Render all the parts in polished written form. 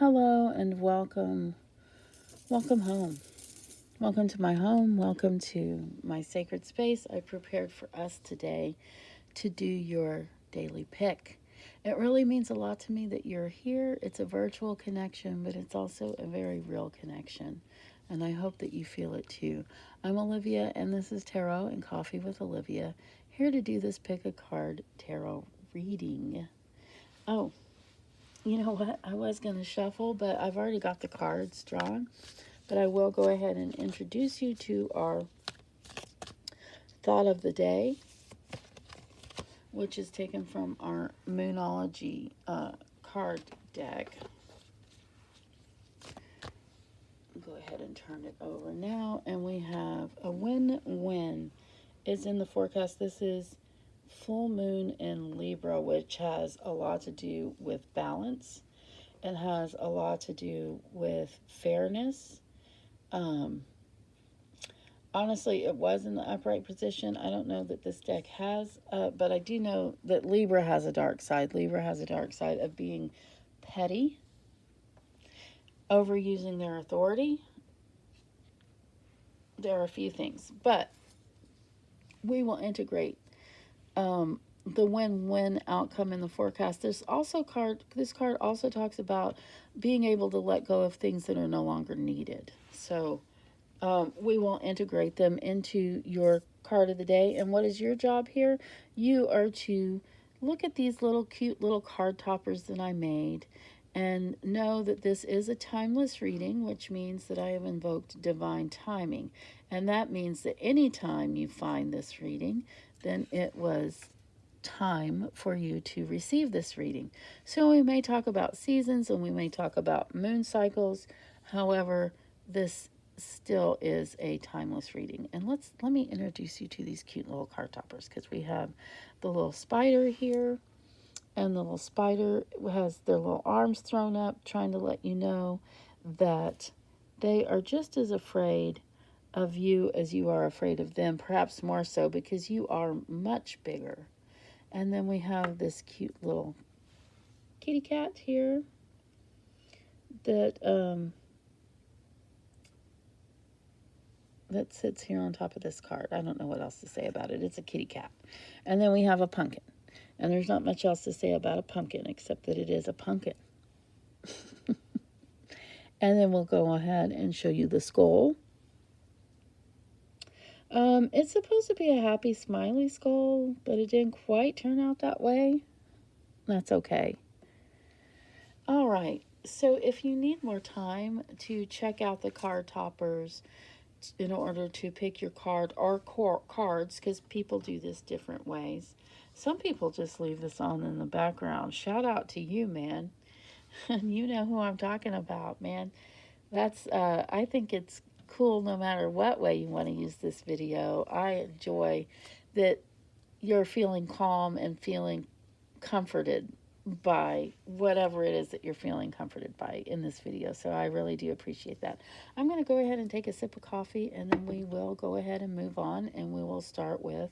Hello and welcome. Welcome home. Welcome to my home. Welcome to my sacred space I prepared for us today to do your daily pick. It really means a lot to me that you're here. It's a virtual connection, but it's also a very real connection. And I hope that you feel it too. I'm Olivia, and this is Tarot and Coffee with Olivia, here to do this pick a card tarot reading. Oh, you know what? I was going to shuffle, but I've already got the cards drawn. But I will go ahead and introduce you to our thought of the day, which is taken from our Moonology card deck. Go ahead and turn it over now. And we have a win-win is in the forecast. This is full moon in Libra, which has a lot to do with balance and has a lot to do with fairness. Honestly, it was in the upright position. I don't know that this deck has, but I do know that Libra has a dark side. Libra has a dark side of being petty, overusing their authority. There are a few things, but we will integrate the win-win outcome in the forecast. This card also talks about being able to let go of things that are no longer needed. So we will integrate them into your card of the day. And what is your job here? You are to look at these little cute little card toppers that I made and know that this is a timeless reading, which means that I have invoked divine timing. And that means that anytime you find this reading, then it was time for you to receive this reading. So we may talk about seasons and we may talk about moon cycles. However, this still is a timeless reading. And let me introduce you to these cute little card toppers, because we have the little spider here, and the little spider has their little arms thrown up, trying to let you know that they are just as afraid of you as you are afraid of them, perhaps more so because you are much bigger. And then we have this cute little kitty cat here that that sits here on top of this card. I don't know what else to say about it. It's a kitty cat. And then we have a pumpkin. And there's not much else to say about a pumpkin except that it is a pumpkin. And then we'll go ahead and show you the skull. It's supposed to be a happy, smiley skull, but it didn't quite turn out that way. That's okay. All right. So if you need more time to check out the card toppers in order to pick your card or cards, because people do this different ways. Some people just leave this on in the background. Shout out to you, man. You know who I'm talking about, man. That's I think it's cool no matter what way you want to use this video. I enjoy that you're feeling calm and feeling comforted by whatever it is that you're feeling comforted by in this video. So I really do appreciate that. I'm going to go ahead and take a sip of coffee, and then we will go ahead and move on, and we will start with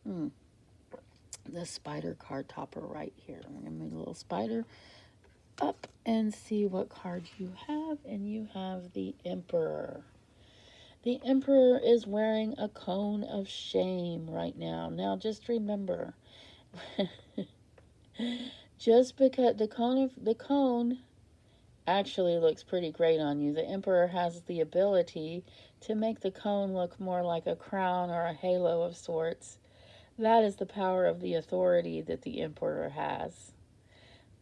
the spider card topper right here. I'm going to move a little spider up and see what card you have, and you have the Emperor. The Emperor is wearing a cone of shame right now. Now just remember, just because the cone actually looks pretty great on you, the Emperor has the ability to make the cone look more like a crown or a halo of sorts. That is the power of the authority that the Emperor has.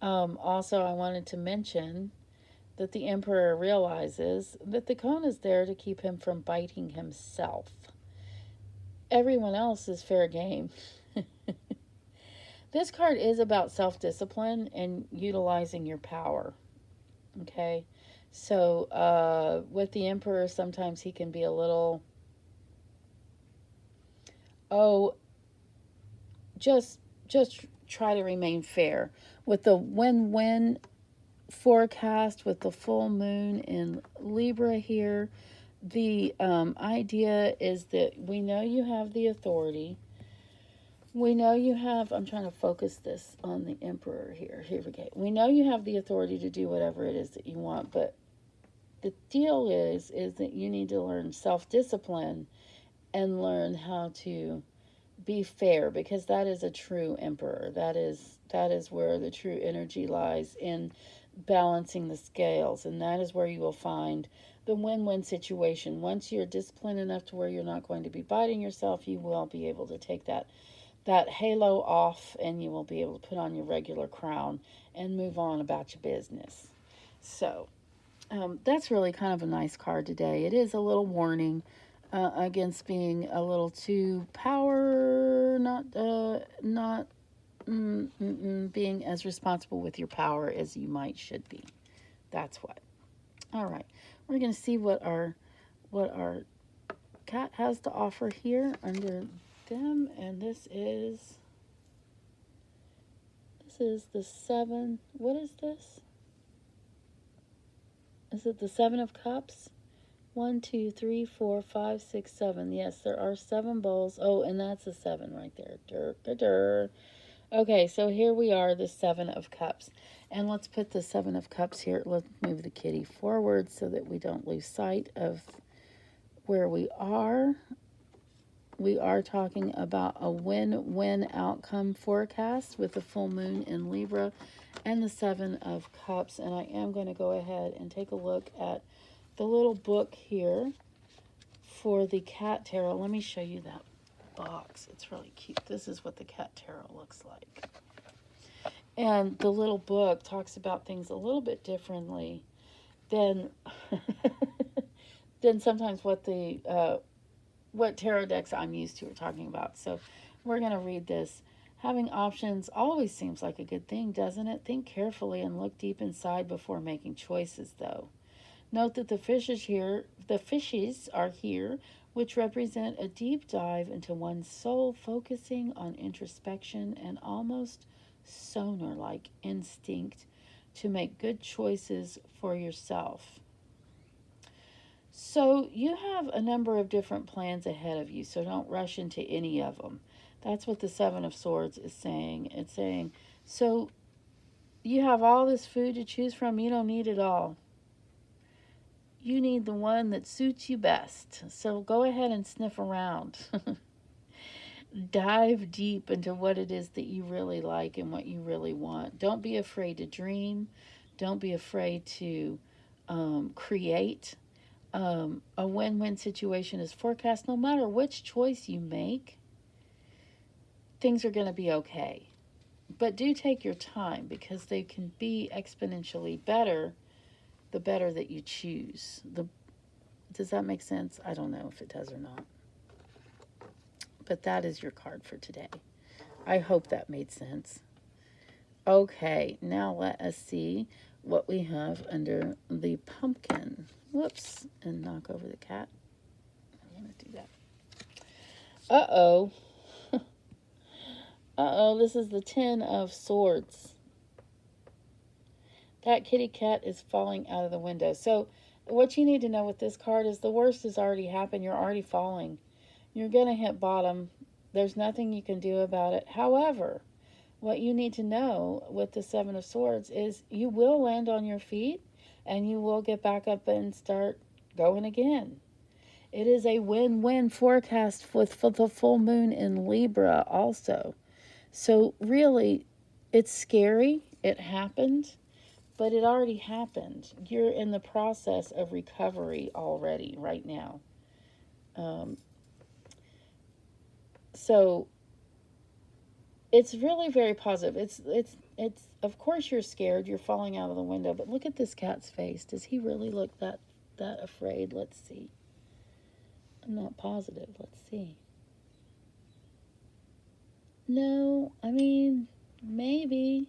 Also, I wanted to mention that the Emperor realizes that the cone is there to keep him from biting himself. Everyone else is fair game. This card is about self-discipline and utilizing your power. Okay? So, with the Emperor, sometimes he can be a little, just try to remain fair. With the win-win forecast, with the full moon in Libra here, the idea is that we know you have the authority. We know you have, I'm trying to focus this on the Emperor here. Here we go. We know you have the authority to do whatever it is that you want, but the deal is that you need to learn self-discipline and learn how to be fair, because that is a true emperor. That is where the true energy lies, in balancing the scales, and that is where you will find the win-win situation. Once you're disciplined enough to where you're not going to be biting yourself, you will be able to take that halo off, and you will be able to put on your regular crown and move on about your business. So that's really kind of a nice card today. It is a little warning against being a little too power, not being as responsible with your power as you might should be. That's what. All right, we're gonna see what our cat has to offer here under them, and this is the seven. What is this? Is it the Seven of Cups? One, two, three, four, five, six, seven. Yes, there are seven bowls. Oh, and that's a seven right there. Dur. Okay, so here we are, the Seven of Cups. And let's put the Seven of Cups here. Let's move the kitty forward so that we don't lose sight of where we are. We are talking about a win-win outcome forecast with the full moon in Libra and the Seven of Cups. And I am going to go ahead and take a look at the little book here for the cat tarot. Let me show you that box. It's really cute. This is what the cat tarot looks like. And the little book talks about things a little bit differently than than sometimes what tarot decks I'm used to are talking about. So we're going to read this. Having options always seems like a good thing, doesn't it? Think carefully and look deep inside before making choices, though. Note that the fishes are here, which represent a deep dive into one's soul, focusing on introspection and almost sonar-like instinct to make good choices for yourself. So you have a number of different plans ahead of you, so don't rush into any of them. That's what the Seven of Swords is saying. It's saying, so you have all this food to choose from, you don't need it all. You need the one that suits you best. So go ahead and sniff around. Dive deep into what it is that you really like and what you really want. Don't be afraid to dream. Don't be afraid to create. A win-win situation is forecast. No matter which choice you make, things are going to be okay. But do take your time, because they can be exponentially better the better that you choose. Does that make sense? I don't know if it does or not. But that is your card for today. I hope that made sense. Okay, now let us see what we have under the pumpkin. Whoops, and knock over the cat. I'm going to do that. Uh-oh. Uh-oh, this is the Ten of Swords. That kitty cat is falling out of the window. So what you need to know with this card is the worst has already happened. You're already falling. You're going to hit bottom. There's nothing you can do about it. However, what you need to know with the Seven of Swords is you will land on your feet and you will get back up and start going again. It is a win-win forecast with the full moon in Libra also. So really, it's scary. It happened. But it already happened. You're in the process of recovery already right now. So it's really very positive. It's of course you're scared, you're falling out of the window, but look at this cat's face. Does he really look that afraid? Let's see. I'm not positive. Let's see. No, I mean, maybe.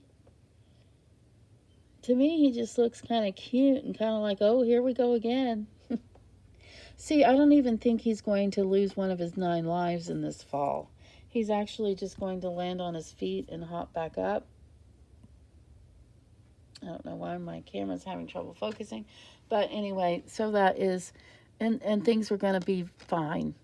To me, he just looks kind of cute and kind of like, oh, here we go again. See, I don't even think he's going to lose one of his 9 lives in this fall. He's actually just going to land on his feet and hop back up. I don't know why my camera's having trouble focusing. But anyway, so that is, and things are going to be fine.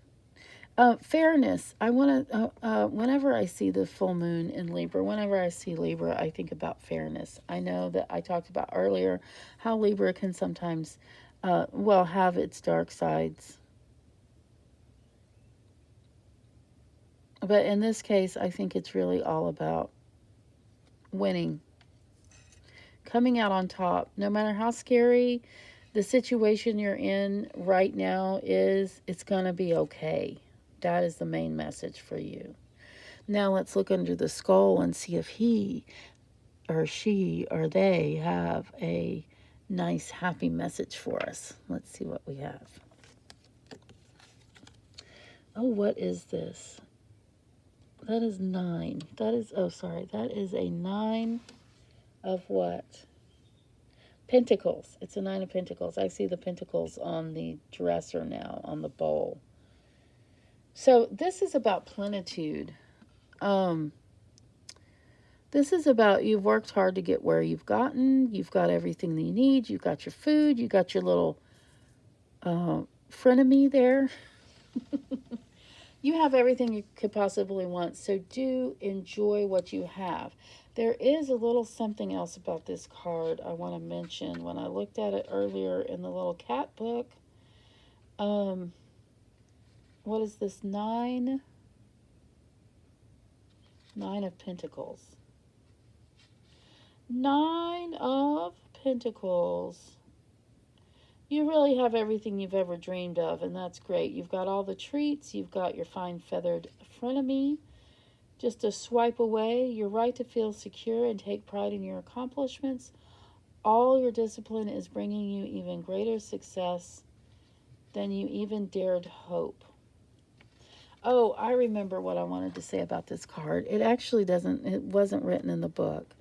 Fairness. I want to, whenever I see the full moon in Libra, whenever I see Libra, I think about fairness. I know that I talked about earlier how Libra can sometimes, have its dark sides. But in this case, I think it's really all about winning, coming out on top. No matter how scary the situation you're in right now is, it's going to be okay. That is the main message for you. Now let's look under the skull and see if he or she or they have a nice, happy message for us. Let's see what we have. Oh, what is this? That is 9. That is, oh, sorry. That is a 9 of what? Pentacles. It's a 9 of Pentacles. I see the pentacles on the dresser now, on the bowl. So this is about plenitude. This is about you've worked hard to get where you've gotten. You've got everything that you need. You've got your food. You got your little frenemy there. You have everything you could possibly want. So do enjoy what you have. There is a little something else about this card I want to mention. When I looked at it earlier in the little cat book, what is this? 9 of Pentacles. 9 of Pentacles. You really have everything you've ever dreamed of, and that's great. You've got all the treats. You've got your fine feathered frenemy. Just a swipe away. Your right to feel secure and take pride in your accomplishments. All your discipline is bringing you even greater success than you even dared hope. Oh, I remember what I wanted to say about this card. It actually it wasn't written in the book.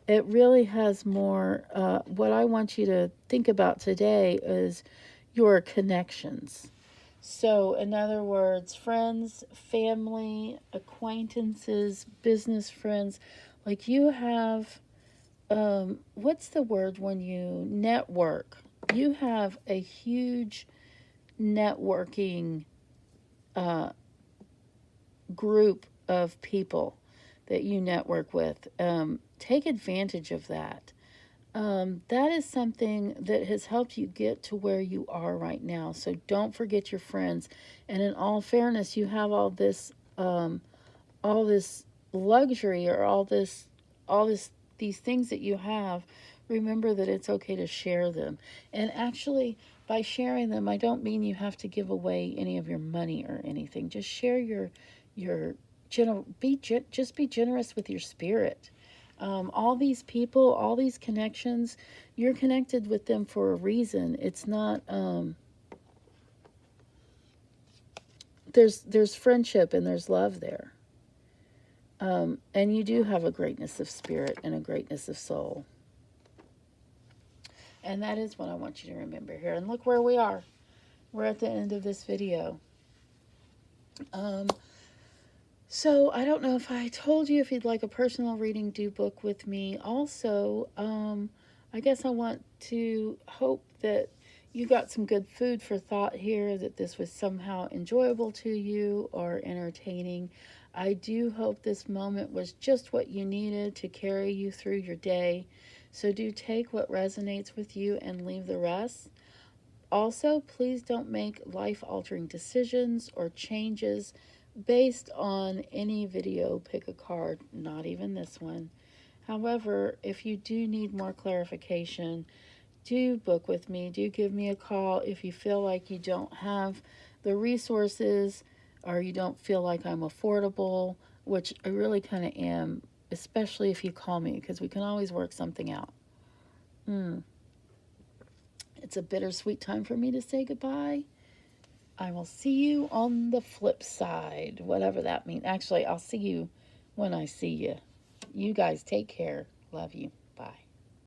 It really has more, what I want you to think about today is your connections. So, in other words, friends, family, acquaintances, business friends, like you have, what's the word when you network? You have a huge networking group of people that you network with. Take advantage of that. That is something that has helped you get to where you are right now. So don't forget your friends. And in all fairness, you have all this luxury or these things that you have. Remember that it's okay to share them. And actually, by sharing them, I don't mean you have to give away any of your money or anything. Just share just be generous with your spirit. All these people, all these connections, you're connected with them for a reason. It's not, there's friendship and there's love there. And you do have a greatness of spirit and a greatness of soul. And that is what I want you to remember here. And look where we are. We're at the end of this video. So I don't know if I told you, if you'd like a personal reading, do book with me. Also, I guess I want to hope that you got some good food for thought here, that this was somehow enjoyable to you or entertaining. I do hope this moment was just what you needed to carry you through your day. So do take what resonates with you and leave the rest. Also, please don't make life-altering decisions or changes based on any video. Pick a card, not even this one. However, if you do need more clarification, do book with me. Do give me a call if you feel like you don't have the resources or you don't feel like I'm affordable, which I really kind of am, especially if you call me, because we can always work something out. It's a bittersweet time for me to say goodbye. I will see you on the flip side, whatever that means. Actually, I'll see you when I see you. You guys take care. Love you.